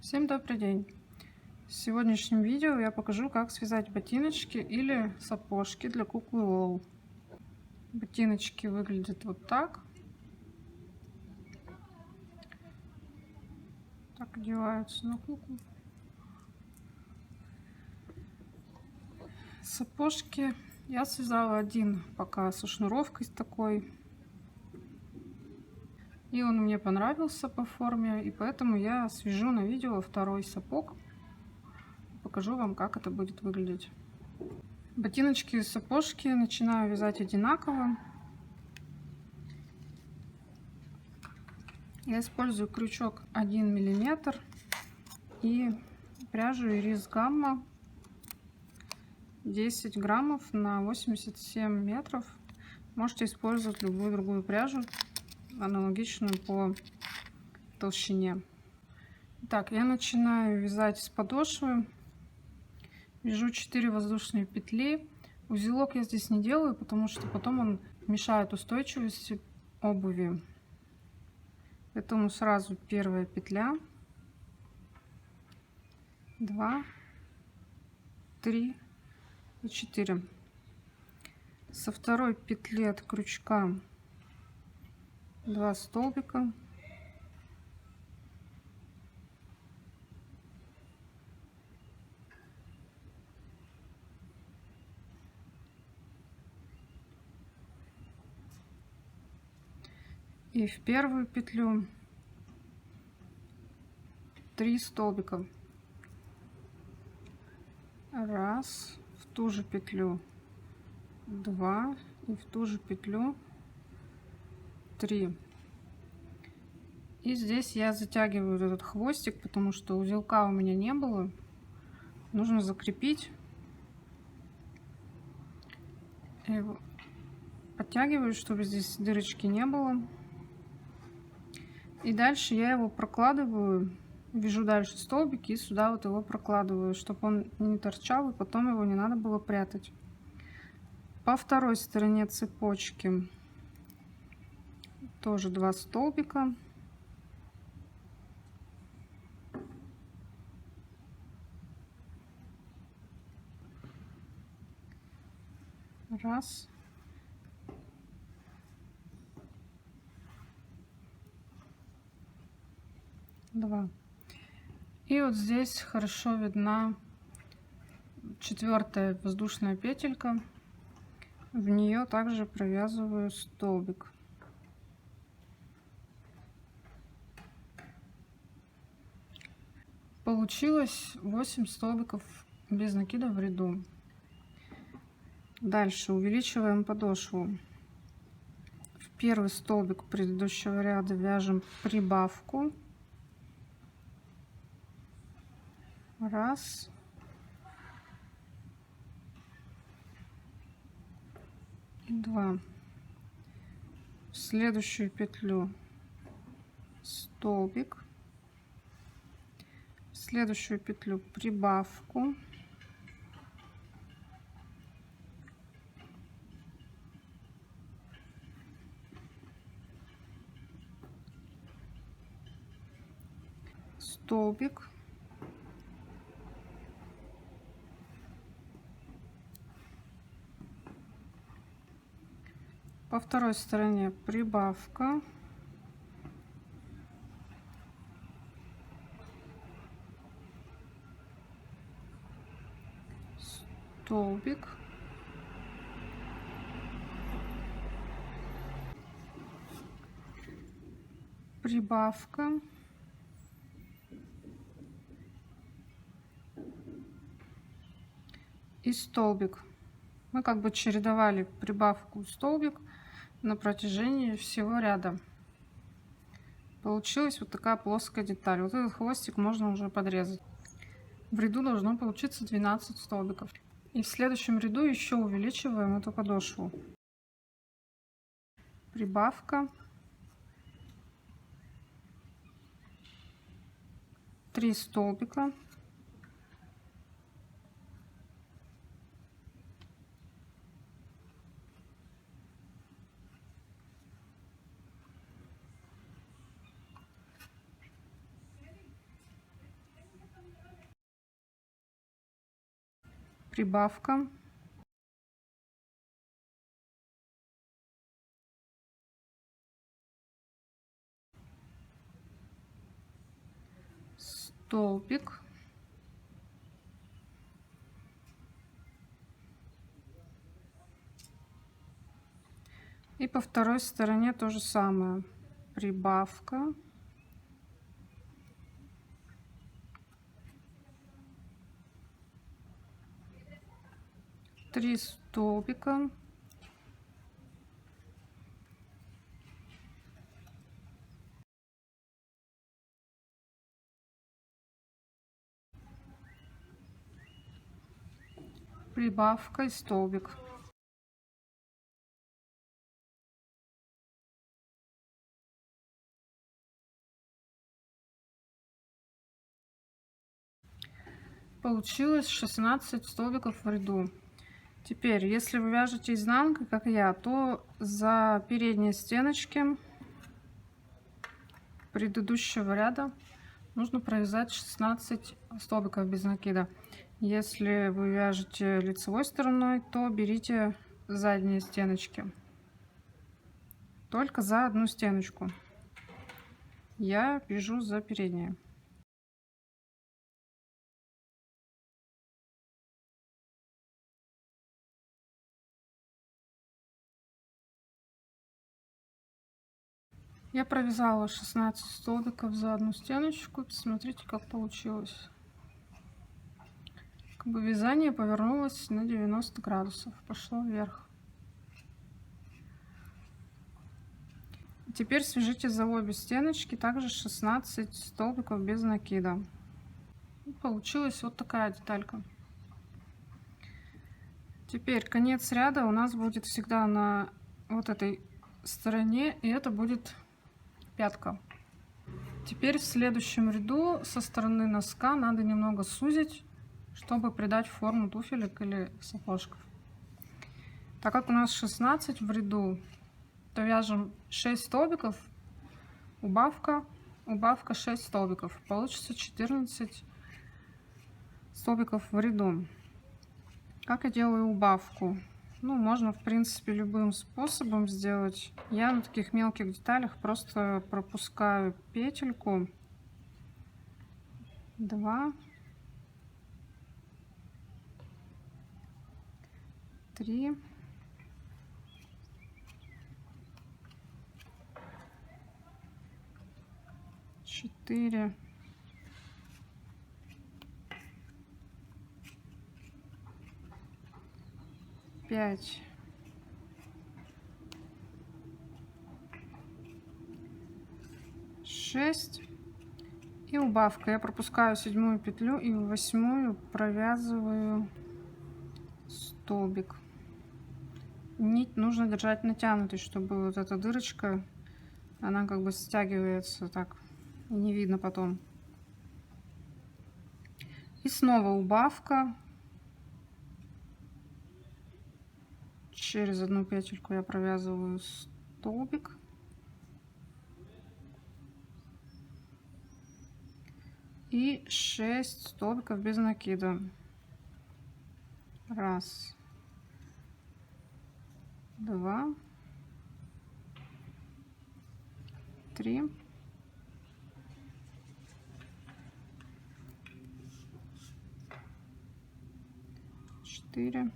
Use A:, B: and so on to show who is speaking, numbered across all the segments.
A: Всем добрый день! В сегодняшнем видео я покажу, как связать ботиночки или сапожки для куклы Лол. Ботиночки выглядят вот так. Так одеваются на куклу. Сапожки я связала один пока со шнуровкой такой. И он мне понравился по форме, и поэтому я свяжу на видео второй сапог. Покажу вам, как это будет выглядеть. Ботиночки и сапожки начинаю вязать одинаково. Я использую крючок 1 миллиметр и пряжу Ирис Гамма 10 граммов на 87 метров. Можете использовать любую другую пряжу, аналогичную по толщине. Так, я начинаю вязать с подошвы. Вяжу 4 воздушные петли. Узелок я здесь не делаю, потому что потом он мешает устойчивости обуви. Поэтому сразу первая петля, 2, 3 и 4. Со второй петли от крючка 2 столбика, и в первую петлю 3 столбика, раз, в ту же петлю 2 и в ту же петлю 3. И здесь я затягиваю этот хвостик, потому что узелка у меня не было, нужно закрепить. Я его подтягиваю, чтобы здесь дырочки не было. И дальше я его прокладываю, вяжу дальше столбики и сюда вот его прокладываю, чтобы он не торчал и потом его не надо было прятать. По второй стороне цепочки тоже 2 столбика. Раз. Два. И вот здесь хорошо видна 4-я воздушная петелька. В нее также провязываю столбик. Получилось 8 столбиков без накида в ряду. Дальше увеличиваем подошву. В первый столбик предыдущего ряда вяжем прибавку. Раз. И 2. В следующую петлю столбик. В следующую петлю прибавку. Столбик. По второй стороне прибавка. Столбик. Прибавка. И столбик. Мы как бы чередовали прибавку и столбик на протяжении всего ряда. Получилась вот такая плоская деталь. Вот этот хвостик можно уже подрезать. В ряду должно получиться 12 столбиков. И в следующем ряду еще увеличиваем эту подошву. Прибавка. 3 столбика. прибавка, столбик, и по второй стороне то же самое: прибавка, три столбика, прибавка и столбик. Получилось 16 столбиков в ряду. Теперь, если вы вяжете изнанкой, как я, то за передние стеночки предыдущего ряда нужно провязать 16 столбиков без накида. Если вы вяжете лицевой стороной, то берите задние стеночки. Только за одну стеночку. Я вяжу за передние. Я провязала 16 столбиков за одну стеночку. Посмотрите, как получилось. Как бы вязание повернулось на 90 градусов, пошло вверх. Теперь свяжите за обе стеночки также 16 столбиков без накида. И получилась вот такая деталька. Теперь конец ряда у нас будет всегда на вот этой стороне, и это будет пятка. Теперь в следующем ряду со стороны носка надо немного сузить, чтобы придать форму туфелек или сапожков. Так как у нас 16 в ряду, то вяжем 6 столбиков, убавка, убавка, 6 столбиков. Получится 14 столбиков в ряду. Как я делаю убавку? Ну, можно, в принципе, любым способом сделать. Я на таких мелких деталях просто пропускаю петельку, 2, 3, 4, 5, 6 и убавка. Я пропускаю 7-ю петлю и в 8-ю провязываю столбик. Нить нужно держать натянутой, чтобы вот эта дырочка, она как бы стягивается так, и не видно потом. И снова убавка. Через одну петельку я провязываю столбик. И 6 столбиков без накида. 1, 2, 3, 4,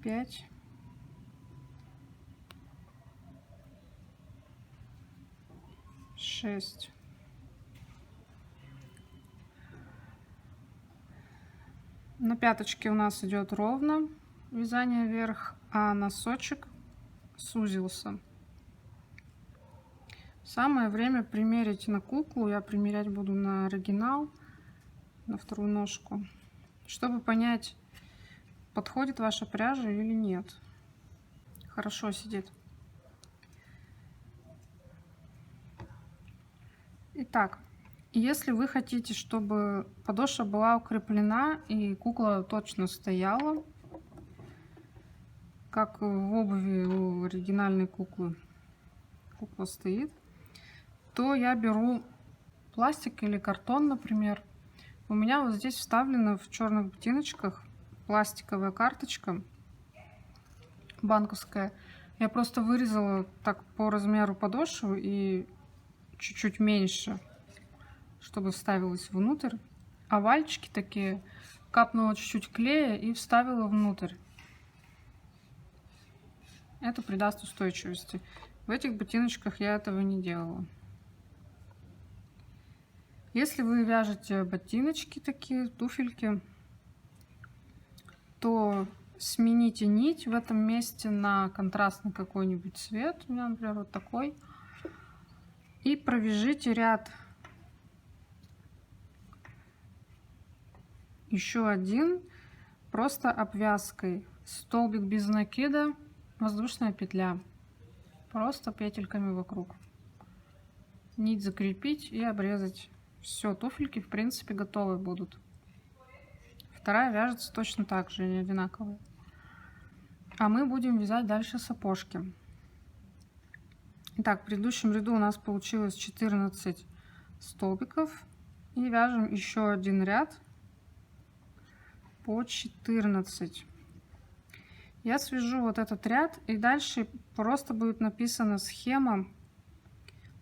A: 5, 6. На пяточке у нас идет ровно вязание вверх, а носочек сузился. Самое время примерить на куклу. Я примерять буду на оригинал, на вторую ножку, чтобы понять, подходит ваша пряжа или нет. Хорошо сидит. Итак, если вы хотите, чтобы подошва была укреплена и кукла точно стояла, как в обуви у оригинальной куклы, кукла стоит, то я беру пластик или картон, например. У меня вот здесь вставлена в черных ботиночках пластиковая карточка банковская. Я просто вырезала так по размеру подошву и чуть-чуть меньше, чтобы вставилась внутрь. Овальчики такие, капнула чуть-чуть клея и вставила внутрь. Это придаст устойчивости. В этих ботиночках я этого не делала. Если вы вяжете ботиночки такие, туфельки, то смените нить в этом месте на контрастный какой-нибудь цвет. У меня, например, вот такой. И провяжите ряд еще один просто обвязкой. Столбик без накида, воздушная петля. Просто петельками вокруг. Нить закрепить и обрезать. Все, туфельки в принципе готовы будут. Вторая вяжется точно так же, они одинаковые. А мы будем вязать дальше сапожки. Итак, в предыдущем ряду у нас получилось 14 столбиков. И вяжем еще один ряд по 14. Я свяжу вот этот ряд, и дальше просто будет написана схема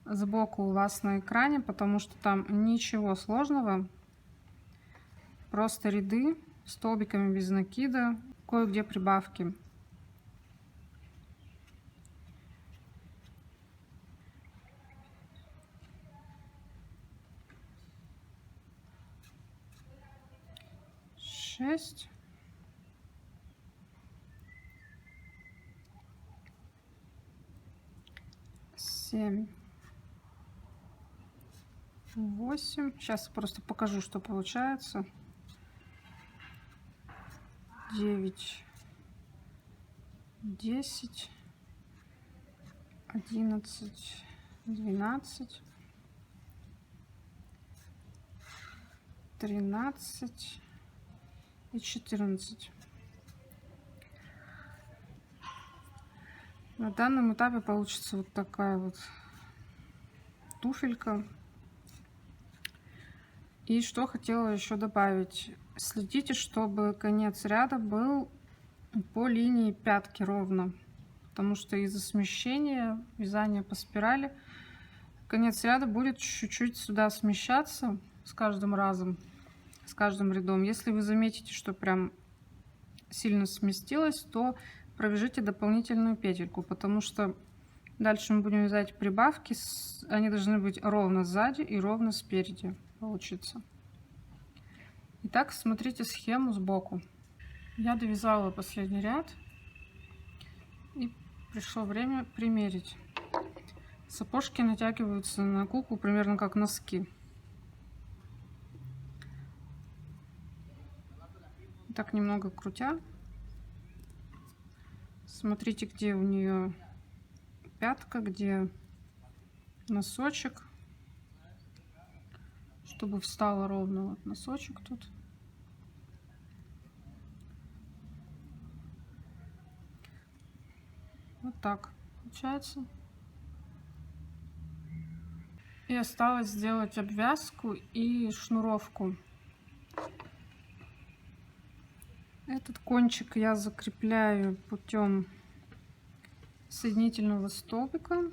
A: сбоку у вас на экране, потому что там ничего сложного. Просто ряды столбиками без накида, кое-где прибавки. Шесть. 7. 8. Сейчас просто покажу, что получается. 9, 10, 11, 12, 13 и 14. На данном этапе получится вот такая вот туфелька. И что хотела еще добавить. Следите, чтобы конец ряда был по линии пятки ровно. Потому что из-за смещения, вязания по спирали, конец ряда будет чуть-чуть сюда смещаться с каждым разом, с каждым рядом. Если вы заметите, что прям сильно сместилось, то провяжите дополнительную петельку, потому что дальше мы будем вязать прибавки. Они должны быть ровно сзади и ровно спереди получится. Итак, смотрите схему сбоку. Я довязала последний ряд и пришло время примерить. Сапожки натягиваются на куклу примерно как носки. Так немного крутя. Смотрите, где у нее пятка, где носочек, чтобы встала ровно. Вот носочек тут. Вот так получается. И осталось сделать обвязку и шнуровку. Этот кончик я закрепляю путем соединительного столбика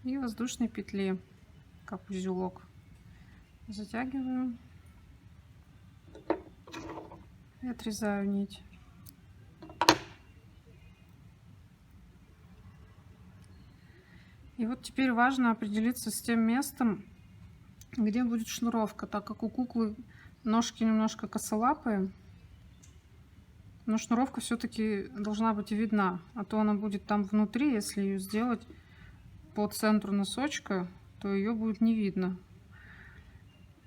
A: и воздушной петли, как узелок. Затягиваю и отрезаю нить. И вот теперь важно определиться с тем местом, где будет шнуровка, так как у куклы ножки немножко косолапые, но шнуровка все-таки должна быть видна, а то она будет там внутри. Если ее сделать по центру носочка, то ее будет не видно.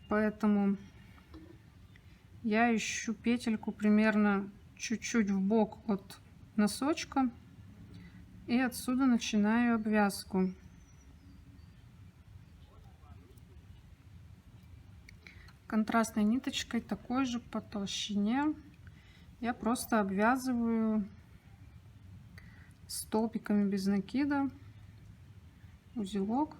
A: Поэтому я ищу петельку примерно чуть-чуть вбок от носочка и отсюда начинаю обвязку. Контрастной ниточкой, такой же по толщине, я просто обвязываю столбиками без накида узелок.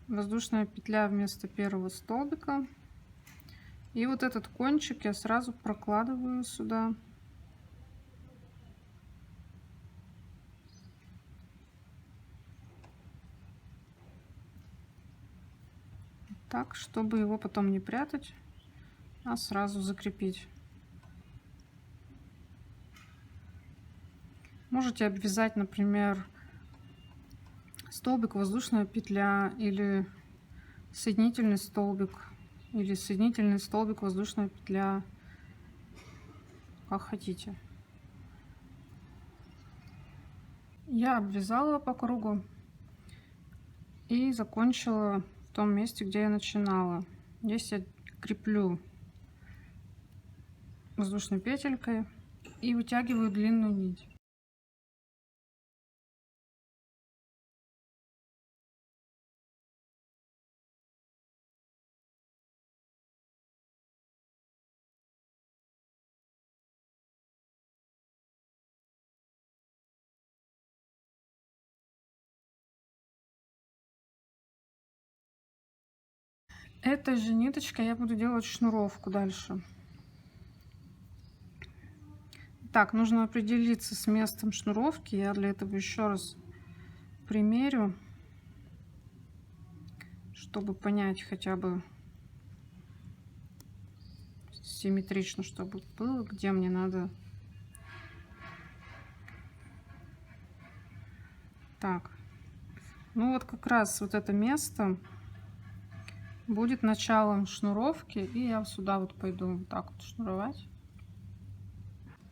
A: Воздушная петля вместо первого столбика. И вот этот кончик я сразу прокладываю сюда. Так, чтобы его потом не прятать, а сразу закрепить. Можете обвязать, например, столбик воздушная петля или соединительный столбик воздушная петля, как хотите. Я обвязала по кругу и закончила в том месте, где я начинала. Здесь я креплю воздушной петелькой и вытягиваю длинную нить. Этой же ниточкой я буду делать шнуровку дальше. Так, нужно определиться с местом шнуровки. Я для этого еще раз примерю, чтобы понять хотя бы симметрично, чтобы было, где мне надо. Так, ну вот как раз вот это место будет началом шнуровки, и я сюда вот пойду вот так вот шнуровать.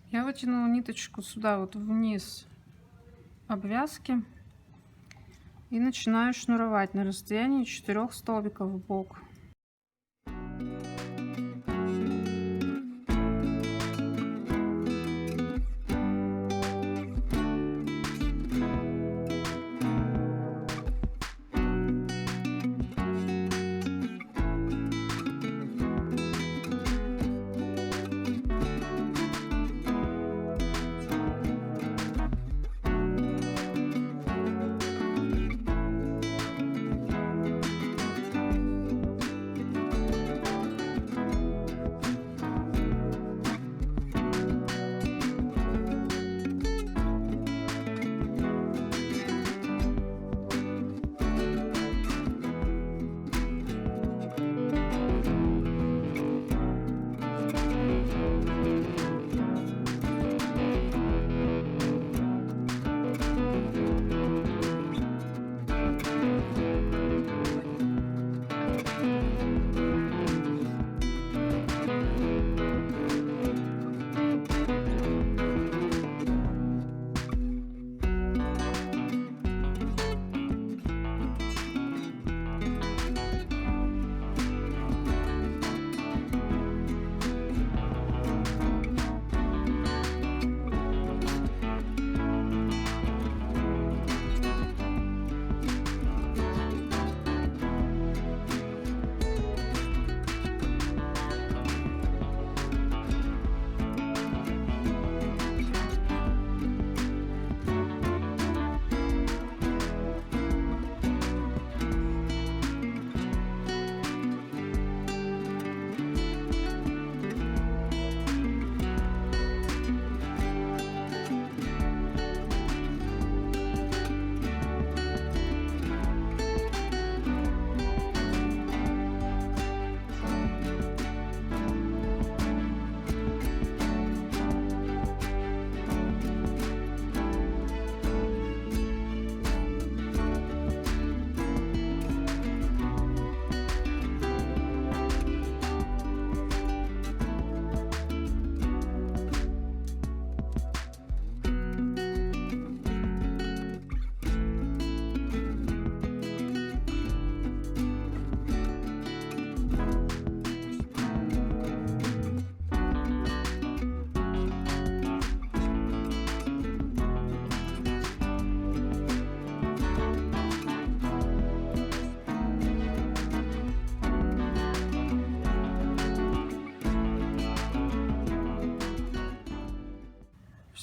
A: Я вытянула ниточку сюда вот вниз обвязки и начинаю шнуровать на расстоянии 4 столбиков в бок.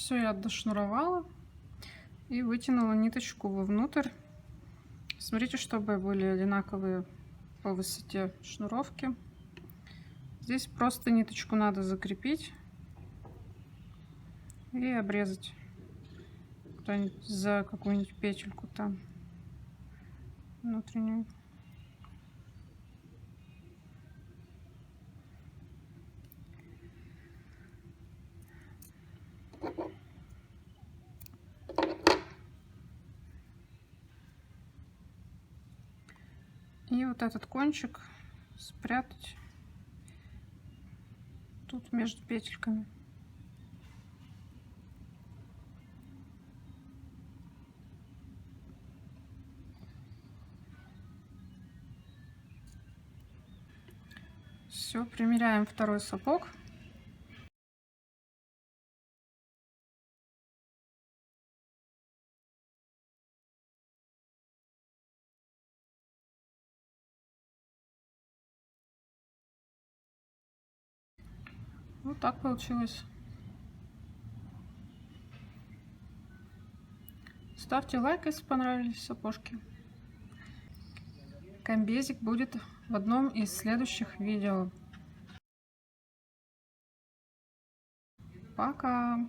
A: все я дошнуровала и вытянула ниточку вовнутрь. Смотрите, чтобы были одинаковые по высоте шнуровки. Здесь просто ниточку надо закрепить и обрезать куда-нибудь за какую-нибудь петельку там внутреннюю. И вот этот кончик спрятать тут между петельками. Все, примеряем второй сапог. Вот так получилось. Ставьте лайк, если понравились сапожки. Комбезик будет в одном из следующих видео. Пока!